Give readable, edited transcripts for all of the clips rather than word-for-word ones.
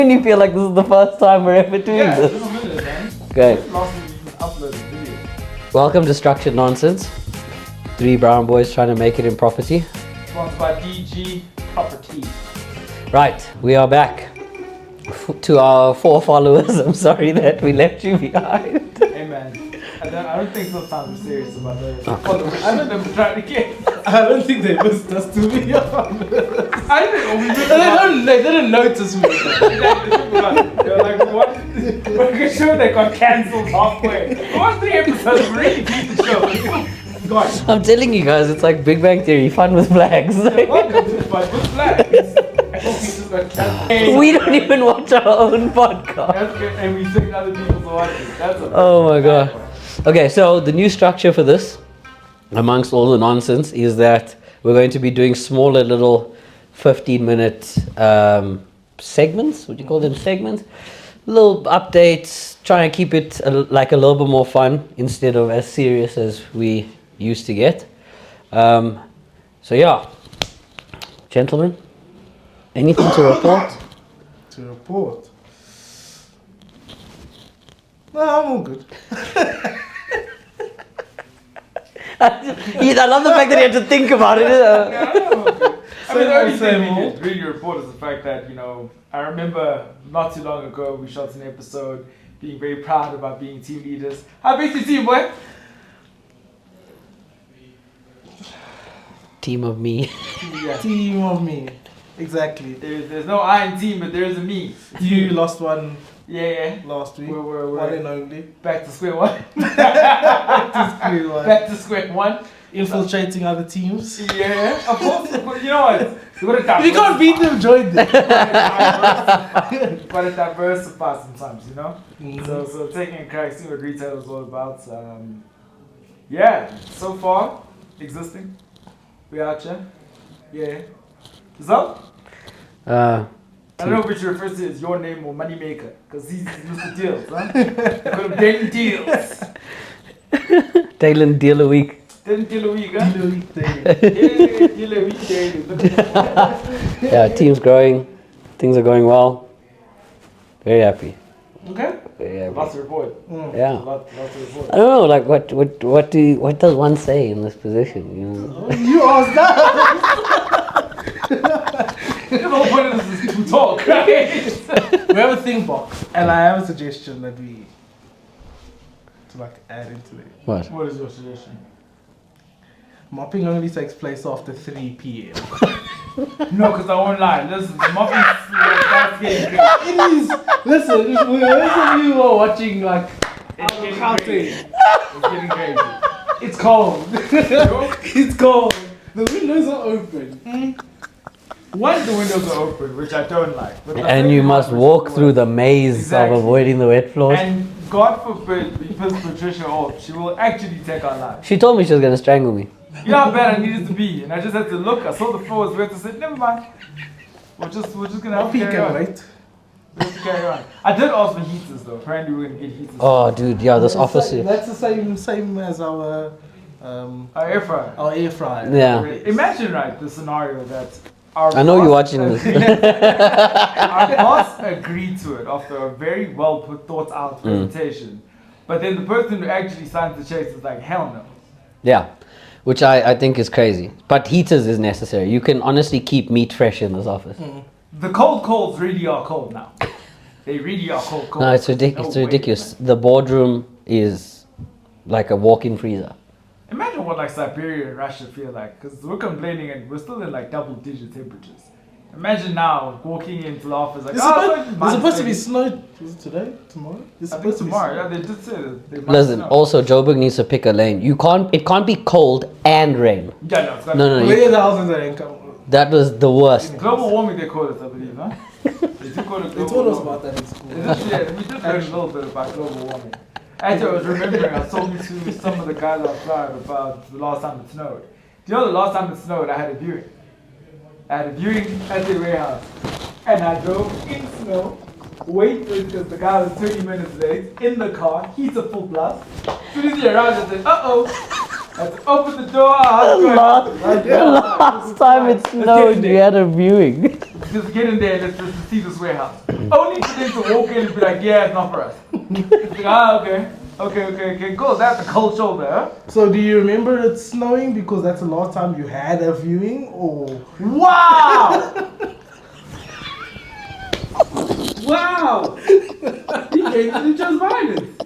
When you feel like this is the first time we're ever doing Yeah, this. just a minute, man. Okay. Last time you even uploaded a video. Welcome to Structured Nonsense. Three brown boys trying to make it in property. Sponsored by DG Property. Right, we are back. To our 4 followers, I'm sorry that we left you behind. Hey man, I don't think sometimes we're serious about the followers. I don't know them trying to get. I don't think they missed us to be honest. I think They didn't notice me. They're like, what? We're sure they got cancelled halfway. We watched 3 episodes, we really beat the show. Gosh. I'm telling you guys, it's like Big Bang Theory, fun with flags. Welcome to Fun with Flags. I hope we just got cancelled. We don't even watch our own podcast. That's good, and we think other people's watching. That's a Oh my god. Okay, so the new structure for this, amongst all the nonsense, is that we're going to be doing smaller little 15-minute segments. Would you call them segments? Little updates, trying to keep it like a little bit more fun instead of as serious as we used to get. So yeah, gentlemen, anything to report? To report? No, I'm all good. I love the fact that you have to think about it. I mean, the only thing Same we old. can really report is the fact that, you know, I remember not too long ago we shot an episode being very proud about being team leaders. How big's your team, boy? Team of me. Yeah. Team of me. Exactly. There's no I in team, but there's a me. You lost one Yeah. last week. We're One and only. back to square one. Back Back to square one. Infiltrating other teams. Yeah, of course. You know what? You gotta You can't beat them, join them. Gotta diversify sometimes, you know? Mhm. So taking a crack, see what retail is all about. Yeah, so far, existing. We out here. Yeah. What's up? I don't know which refers to as your name or Moneymaker, because he's Mr. Deals, huh? Call him Daily Deals. Deylin deal a week. Didn't deal a week, huh? Deal a week day. Yeah, deal a week daily. Look at that. Yeah, team's growing. Things are going well. Very happy. Okay. Very happy. Lots to report. Yeah. Lots to report. I don't know, like what does one say in this position? You know? You asked that. The whole point of this is to talk, right? We have a thing box, and I have a suggestion that we to like add into it. What? What is your suggestion? Mopping only takes place after 3 p.m. No, because I won't lie. Listen, the muffins, that's getting crazy. It is. Listen, if those of you who are watching, like, It's getting counting. crazy. It's getting crazy. It's cold. It's cold. The windows are open. Once the windows are open, which I don't like. But the And you second must one, walk which is through the worse. maze Exactly. of avoiding the wet floors. And God forbid we piss Patricia off, she will actually take our lives. She told me she was gonna strangle me. You know how bad I needed to be, and I just had to look. I saw the floor was wet. I said, never mind. We're just gonna have to Moppy carry can on. wait. We have to carry on. I did ask for heaters though. Apparently we're gonna get heaters. Oh, dude, yeah, this office. That's the same as our Our air fryer. our air fryer. Yeah, Imagine right the scenario that our I know you're boss- watching this. Our boss agreed to it after a very well thought out presentation, but then the person who actually signs the checks is like, hell no. Yeah, which I think is crazy. But heaters is necessary. You can honestly keep meat fresh in this office. The cold colds really are cold now. They really are cold. No, it's ridiculous. It's No way, ridiculous. man. The boardroom is like a walk-in freezer. Imagine what like Siberia and Russia feel like, because we're complaining and we're still in like double-digit temperatures. Imagine now walking into the office like, There's supposed to be snow. Is it today? Tomorrow? It's I think supposed to be tomorrow. snow. Yeah, they just said it. They might Listen, snow. also Joburg needs to pick a lane. It can't be cold and rain. Yeah, no, it's not. No, no, Where the houses are income. That was the worst. Global warming, they call it, I believe, huh? They do call it They global told us warming. about that in school. Yeah, we did learn a little bit about global warming. Actually, I was remembering, I was talking to some of the guys outside about the last time it snowed. Do you know the last time it snowed, I had a viewing? I had a viewing at the warehouse. And I drove in snow, waited because the guy was 20 minutes late, in the car, heater full blast. As soon as he arrived, I said, uh-oh. I had to open the door. Last time it snowed, we had a viewing. Just get in there, let's see this warehouse. Only for them to walk in and be like, yeah, it's not for us. It's like, okay, cool. That's a cold shoulder, huh? So do you remember it snowing because that's the last time you had a viewing, or? Wow! Wow! He came in just violence.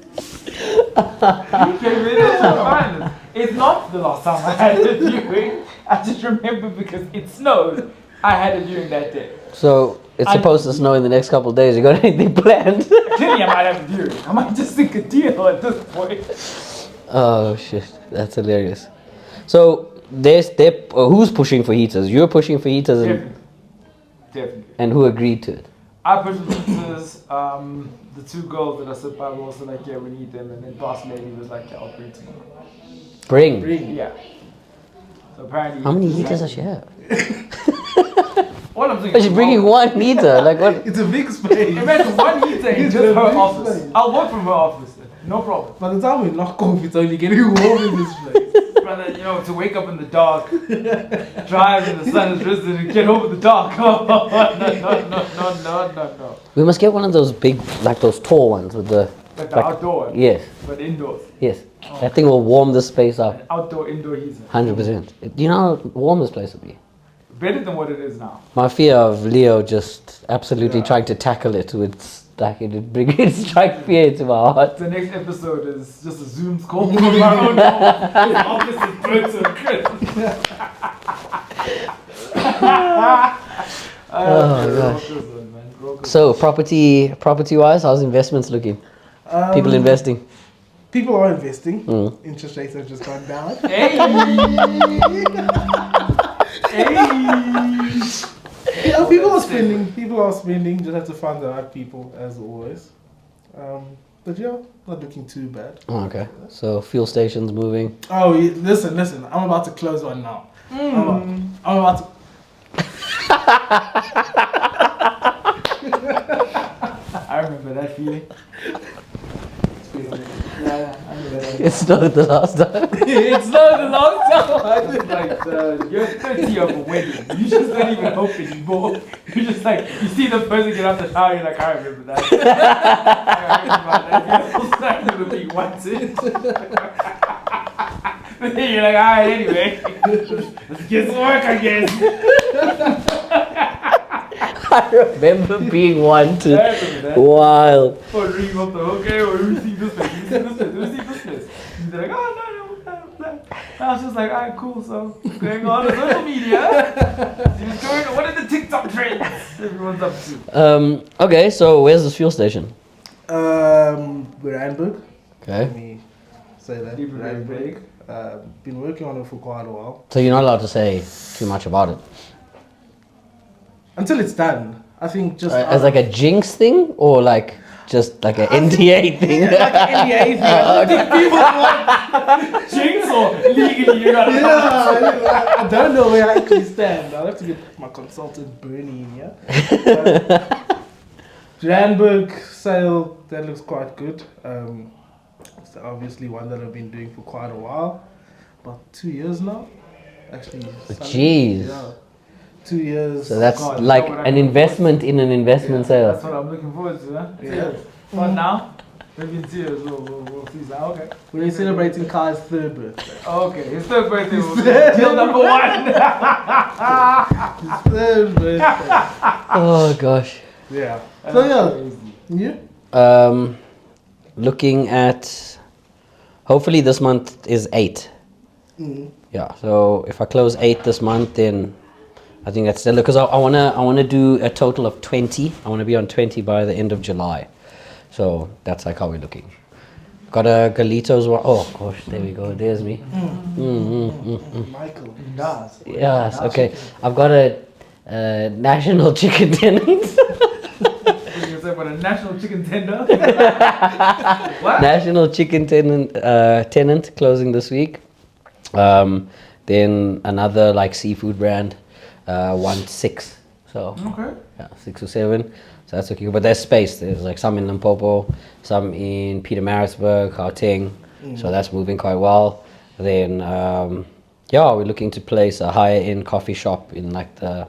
He came in just violence. It's not the last time I had a viewing. I just remember because it snowed. I had a viewing that day. So it's supposed to snow in the next couple of days. You got anything planned? Clearly, I might have a viewing. I might just think a deal at this point. Oh shit, that's hilarious. So who's pushing for heaters? You're pushing for heaters, Definitely. and who agreed to it? I pushed the pizzas. The two girls that I sit by were also like, yeah, we need them. And then boss lady was like, yeah, I'll bring tomorrow. Bring. Yeah. So apparently. How many heaters does she have? All I'm saying. She's bringing one heater. Like what? It's a big space. Imagine one heater in It's just a her big office. place. I'll work from her office. No problem. By the time we knock off, it's only getting warm in this place. Brother, to wake up in the dark, drive when the sun is risen, and get home in the dark. Oh, no. We must get one of those big, like those tall ones with the. Like the outdoor, Yes, but indoors. yes. That thing will warm this space up. Outdoor, indoor heater. 100%. Do you know how warm this place will be? Better than what it is now. My fear of Leo just absolutely trying to tackle it with like it strike fear into my heart. The next episode is just a Zoom call from my own home. His office is burnt to a crisp. Gosh. So property wise, how's investments looking? People investing. People are investing. Mm. Interest rates have just gone down. Hey! Yeah, people are spending. People are spending. Just have to find the right people, as always. But yeah, not looking too bad. Oh, okay. So fuel stations moving. Oh, listen. I'm about to close one now. I'm about to. I remember that feeling. Yeah, I remember that. It snowed the last time. It's not a long time. It's like you're 30 of a wedding. You just don't even hope anymore. You're just like, you see the person get out the shower, you're like, I remember that. I remember that. You're starting to be wanted. But then you're like, alright, anyway. Let's get some work, I guess. I remember being wanted. I remember that. Wild. Or ring up the okay, or receive this place, receive this place. And they're like, oh no. I was just like, alright, cool, so going on social media. What are the TikTok trends everyone's up to? Okay, so where's this fuel station? We're Randburg. Okay. Let me say that. Keep it very Randburg. big. Been working on it for quite a while. So you're not allowed to say too much about it. Until it's done. I think just As like a jinx thing, or like just like an NDA thing. like an NDA thing. I think people want Jinx or legally you're not allowed. I don't know where I actually stand. I'll have to get my consultant Bernie in here. Randburg sale, that looks quite good. It's obviously one that I've been doing for quite a while. About 2 years now. Actually. Jeez. Yeah. 2 years. So that's God, like you know what an I- investment in an investment sale. That's what I'm looking forward to, huh? Yeah. But now, maybe in 2 years we'll see. So, okay. We're celebrating Khaya's third birthday. Okay, his third birthday will be deal number 1. His third birthday. Oh gosh. Yeah. So yeah. You? Looking at, hopefully this month is 8. Mm. Yeah. So if I close 8 this month, then I think that's stellar, because I wanna do a total of 20. I wanna be on 20 by the end of July. So that's like how we're looking. Got a Galitos one. Oh gosh, there we go. There's me. Michael. Nas. Yes. Okay. I've got a national chicken tenant. What you say about a national chicken tender? What? National chicken tenant closing this week. Then another like seafood brand, 6. So Okay. yeah, 6 or 7. So that's okay. But there's space. There's like some in Limpopo, some in Pietermaritzburg, Gauteng. So that's moving quite well. Then we're looking to place a higher end coffee shop in like the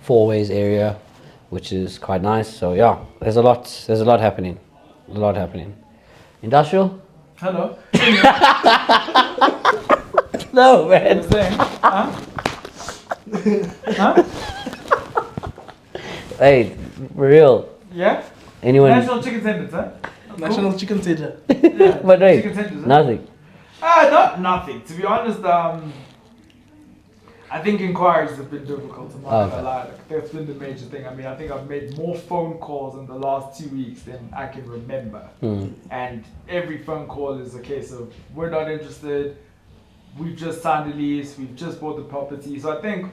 Four Ways area. which is quite nice. So yeah, there's a lot happening, Industrial? Hello. No, What man. you saying? Huh? Huh? Hey, for real. Yeah? Anyone? National chicken tenders, huh? National Chicken Tender. Yeah, But wait, chicken tenders, huh? nothing. Not nothing. To be honest, I think inquiries have been difficult. I'm not Okay. gonna lie. Like, that's been the major thing. I mean, I think I've made more phone calls in the last 2 weeks than I can remember. And every phone call is a case of we're not interested. We've just signed a lease. We've just bought the property. So I think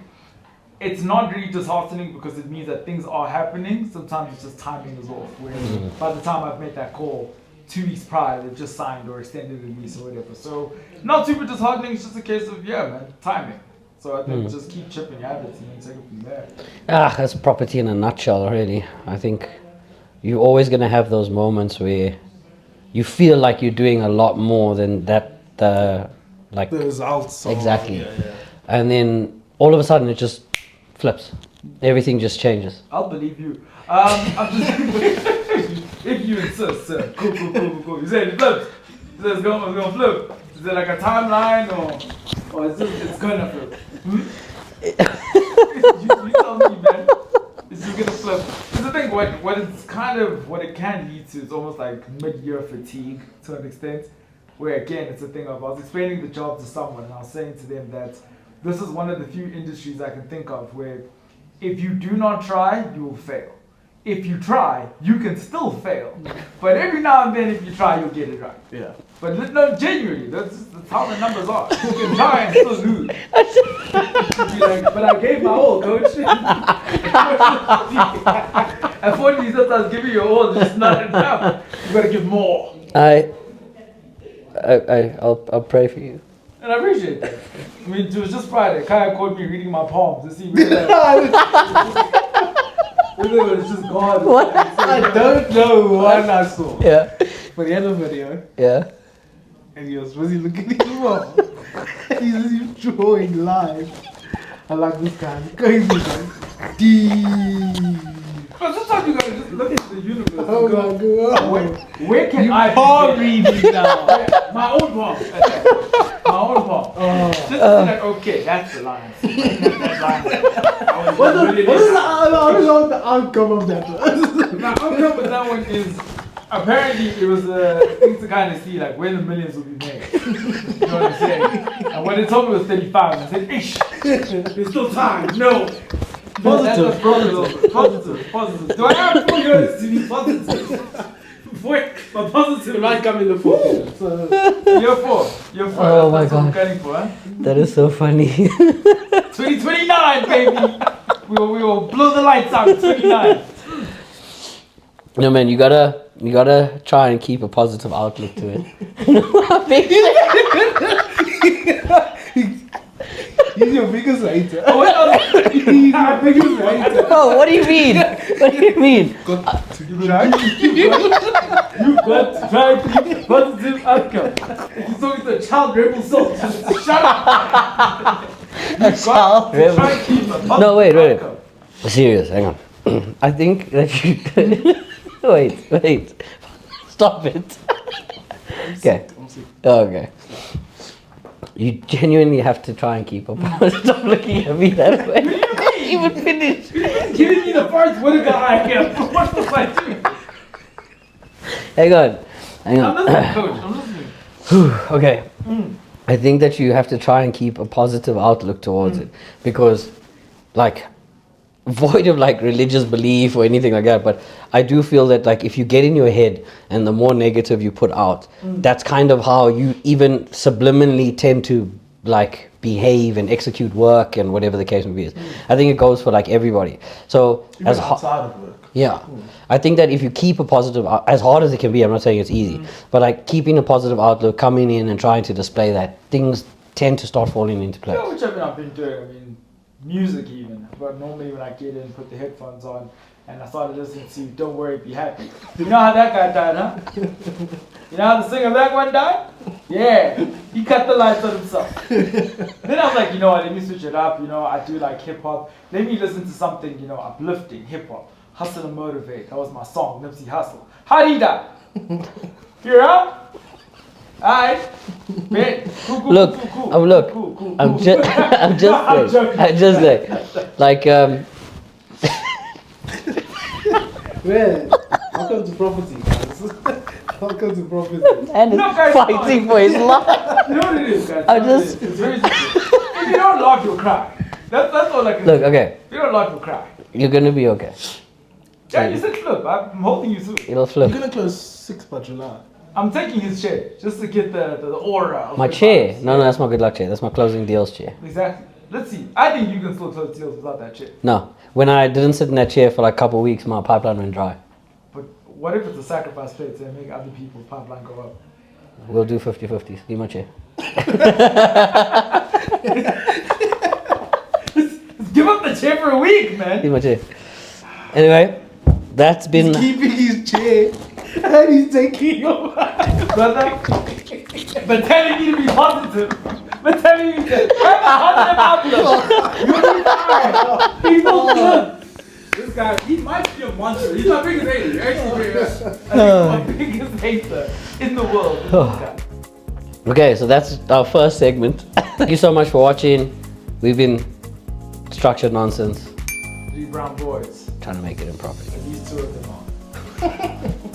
it's not really disheartening because it means that things are happening. Sometimes it's just timing is off. Where by the time I've made that call, 2 weeks prior, they've just signed or extended the lease or whatever. So not super disheartening. It's just a case of timing. So I think just keep chipping at it and then take it from there. That's property in a nutshell, really. I think you're always gonna have those moments where you feel like you're doing a lot more than that. Like The results. exactly, Yeah. and then all of a sudden it just flips. Everything just changes. I'll believe you. I'm just if you insist, sir. Cool. You said it flips. You said it's gonna flip. Is there like a timeline or is it's gonna flip? You tell me, man. It's just gonna flip. Because the thing, what it can lead to is almost like mid-year fatigue to an extent. Where again, it's a thing of I was explaining the job to someone and I was saying to them that this is one of the few industries I can think of where if you do not try, you will fail. If you try, you can still fail. But every now and then, if you try, you'll get it right. Yeah. But no, genuinely, that's how the numbers are. You can try and still lose. Be like, but I gave my all, coach. Unfortunately, sometimes giving your all is just not enough. You gotta give more. I'll pray for you. And I appreciate that. I mean, it was just Friday. Khaya caught me reading my palms to see whether it was just God. What? I don't know what I saw. Yeah. But he had a video Yeah. and he was busy looking at his mom. He's drawing live. I like this guy. Crazy man. Deep. But sometimes you gotta just look at the universe. Oh and go, my god. Where can You I palm begin? reading now. My own palm. My own palm. Just to see like, okay, that's the line. That line. What is the outcome of that? My outcome with that one is apparently it was a thing to kind of see like where the millions will be made. You know what I'm saying? And when they told me it was 35, I said, ish, there's still time. No. Positive. Positive. Do I have 4 years to be positive? Wait, but positive. It might come in the fourth year. So Year 4. Oh my That's what I'm God. gunning for, huh? That is so funny. 2029, baby. We will blow the lights out in 29. No man, you gotta try and keep a positive outlook to it. he's your biggest hater. Oh, wait, oh, He's your biggest hater. Oh, what do you mean? What do you mean? Got to You've got to try to keep a positive outcome. He's talking to a child rebel soul. Just shut up. You've got to try and keep a positive No, wait. outcome. Serious, hang on. I think that you wait. Stop it. Okay. I'm sick. Okay. You genuinely have to try and keep up. Stop looking at me that way. I can't even finish. Giving me the first Whittaker eye here. What the fuck, dude? Hang on. I'm listening, coach. I'm listening. Okay. I think that you have to try and keep a positive outlook towards it because, like, void of like religious belief or anything like that, but I do feel that like if you get in your head and the more negative you put out, that's kind of how you even subliminally tend to like behave and execute work and whatever the case may be. I think it goes for like everybody. So Even as outside of work. yeah, I think that if you keep a positive, as hard as it can be, I'm not saying it's easy, but like keeping a positive outlook, coming in and trying to display that, things tend to start falling into place. Yeah, which I've been doing. I mean, music even. But normally when I get in, put the headphones on, and I started listening to "Don't Worry, Be Happy." You know how that guy died, huh? You know how the singer of that one died? Yeah, he cut the lights on himself. Then I was like, you know what? Let me switch it up. You know, I do like hip hop. Let me listen to something, you know, uplifting hip hop. Hustle and Motivate. That was my song, Nipsey Hustle. Harida. Here up. Alright. Man. Cool, Look, look. cool. I'm just I'm just saying. Like Man, welcome to property, guys. Welcome to property. and No, guys, fighting for his life. You know what it is, guys? I You know what it just- is? It's very simple. If you don't laugh, you'll cry. That's all I can Look, say. okay. If you don't laugh, you'll cry. You're gonna be okay. Yeah, you said flip. I'm holding you through. It'll You're flip. gonna close 6 by July. I'm taking his chair just to get the aura. Of My good chair. vibes. No, that's my good luck chair. That's my closing deals chair. Exactly. Let's see. I think you can still close deals without that chair. No. When I didn't sit in that chair for like a couple of weeks, my pipeline went dry. But what if it's a sacrifice play to make other people's pipeline go up? We'll do 50-50. Give my chair. Give up the chair for a week, man. Give my chair. Anyway, that's been. He's keeping his chair and he's taking your Brother, but telling you to be positive. But telling you to have a positive outlook. You'll be fine. People good. This guy, he might be a monster. He's my biggest hater. Actually, I think he's my biggest hater in the world. This guy. Okay, so that's our first segment. Thank you so much for watching. We've been structured nonsense. 3 brown boys. Trying to make it improper. And these 2 of them are.